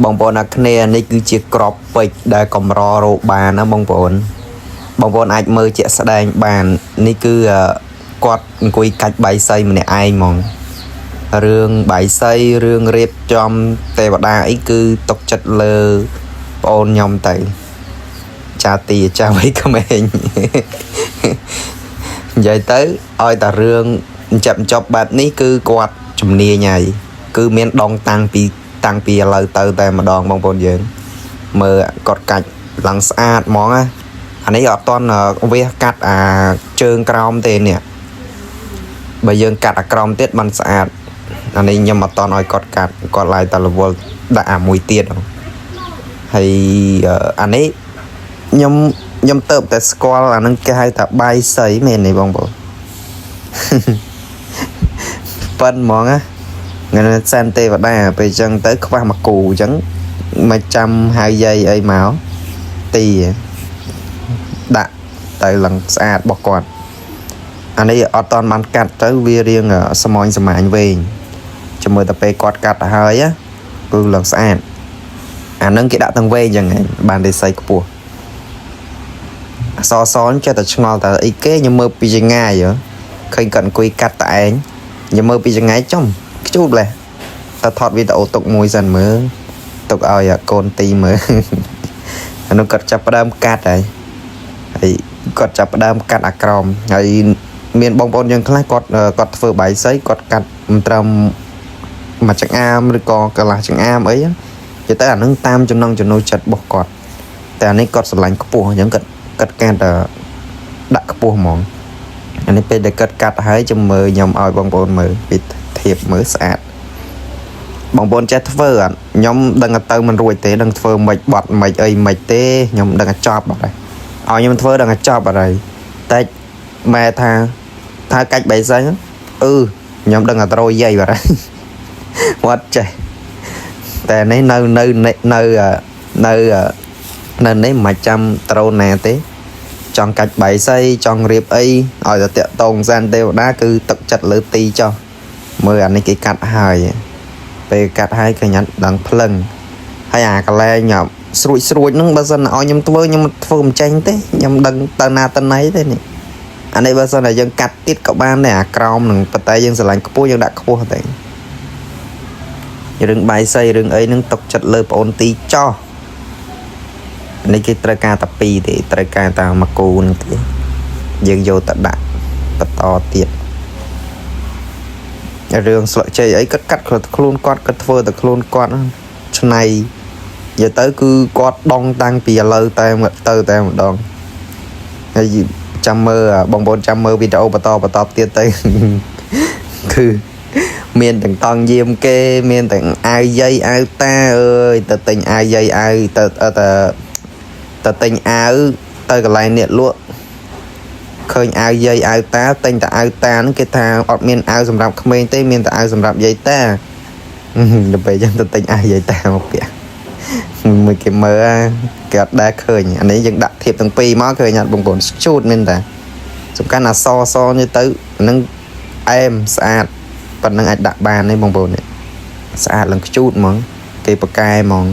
បងប្អូនអាគ្នានេះគឺជាក្របពេជ្រដែលកម្ររកបានណាបងប្អូនអាចមើលជាក់ស្ដែងបាននេះគឺគាត់អង្គុយកាច់បាយសីម្នាក់ឯងហ្មងរឿងបាយសីរឿងរៀបចំទេវតាអីគឺຕົកចិត្តលើបងអូនខ្ញុំទៅចាទីចាវ័យក្មេងនិយាយទៅឲ្យតែរឿងចាប់ចប់បែបនេះគឺគាត់ជំនាញហើយគឺមានដងតាំងពីឥឡូវទៅតែម្ដងបងប្អូនយើងមើលគាត់កាច់ឡើងស្អាតហ្មងណាអានេះអត់តន់វះកាត់អាជើងក្រោមទេនេះបើយើងកាត់អាក្រោមទៀតมันស្អាតអានេះខ្ញុំអត់តន់ឲ្យគាត់កាត់គាត់ឡាយតែរវល់ដាក់អាមួយទៀតហើយអានេះខ្ញុំទៅតែស្គាល់អានឹងគេហៅថាបាយសីមែនទេបងប្អូនប៉ិនហ្មងណាថ្ងៃសានទេវតាពេលអញ្ចឹងទៅខ្វះមកគូអញ្ចឹងមកចាំហៅយាយអីមកទីដាក់ទៅឡើងស្អាតរបស់គាត់អានេះអត់តន់បានកាត់ទៅវារៀងស្មាញវែងចាំមើលតែពេលគាត់កាត់ទៅហើយគឺឡើងស្អាតអានឹងគេដាក់ទាំងវែងអញ្ចឹងបានទេសៃខ្ពស់អសសនចេះតែឆ្ងល់តែអីគេខ្ញុំមើលពីចងាយឃើញគាត់អង្គុយកាត់តែឯងខ្ញុំមើលពីចងាយចំខ្ជូតលេះតែថតវីដេអូទុកមួយសិនមើលទុកឲ្យកូនទីមើលអានោះគាត់ចាប់ផ្ដើមកាត់ហើយគាត់ចាប់ផ្ដើមកាត់អាក្រមហើយមានបងប្អូនយើងខ្លះគាត់ធ្វើបាយសីគាត់កាត់មិនត្រឹមមួយចង្អាមឬក៏កន្លះចង្អាមអីនិយាយទៅអានឹងតាមចំណង់ចំណូលចិត្តរបស់គាត់តែអានេះគាត់ស្រឡាញ់ខ្ពស់អញ្ចឹងគាត់កាត់ដាក់ខ្ពស់ហ្មងអានេះពេលដែលគាត់កាត់ហើយចាំមើលខ្ញុំឲ្យបងប្អូនមើលពីធៀបមើលស្អាតបងប្អូនចេះធ្វើអត់ខ្ញុំដឹងទៅមិនរួចទេដឹងធ្វើមិនបត់មិនអីមិនទេខ្ញុំដឹងតែចប់អត់ហើយឲ្យខ្ញុំធ្វើដឹងតែចប់អត់ហើយតែម៉ែថាកាច់បីសិនខ្ញុំដឹងតែត្រូវយាយបាត់ហើយវត្តចេះតែនេះនៅនេះមិនចាំត្រូវណាទេចង់កាច់បាយសីចង់រៀបអីឲ្យតែតាក់តងសានទេវតាគឺទឹកចិត្តលើទីចោះមើលអានេះគេកាត់ហើយពេលកាត់ហើយឃើញអត់ដឹងភ្លឹងហើយអាកន្លែងស្រួចហ្នឹងបើសិនឲ្យខ្ញុំធ្វើមិនចាញ់ទេខ្ញុំដឹងទៅណាទៅណីទេនេះអានេះបើសិនតែយើងកាត់ទៀតក៏បានដែរអាក្រោមនឹងប៉ុន្តែយើងស្រឡាញ់ខ្ពស់យើងដាក់ខ្ពស់តែរឿងបាយសីរឿងអីហ្នឹងຕົកចិត្តលើប្អូនទីចោះនេះគេត្រូវការតែ2ទេត្រូវការតែមួយគូនឹងទេយើងយកទៅដាក់បន្តទៀតរឿងស្លឹកចេកអីគាត់កាត់ខ្លួនគាត់ធ្វើតែខ្លួនគាត់ឆ្នៃនិយាយទៅគឺគាត់ដងតាំងពីឥឡូវតែម្ដងហើយចាំមើលបងប្អូនចាំមើលវីដេអូបន្តទៀតទៅគឺមានទាំងតង់យាមគេមានទាំងអាវយាយអាវតាអើយទៅទិញអាវយាយអាវទៅទិញអាវទៅកន្លែងអ្នកលក់ឃើញអាវយាយអាវតាទិញតែអាវតាហ្នឹងគេថាអត់មានអាវសម្រាប់ក្មេងទេមានតែអាវសម្រាប់យាយតាដល់ពេលចឹងទៅទិញអាវយាយតាមកពាក់មួយគេមើលគេអត់ដែលឃើញអានេះយើងដាក់ធៀបទាំងពីរមកឃើញអត់បងប្អូនជូតមែនតាសំខាន់អាសនេះទៅហ្នឹងអែមស្អាតប៉ុណ្្នឹងអាចដាក់បានទេបងប្អូនស្អាតឡើងខ្ជូតហ្មងគេប្រកែហ្មង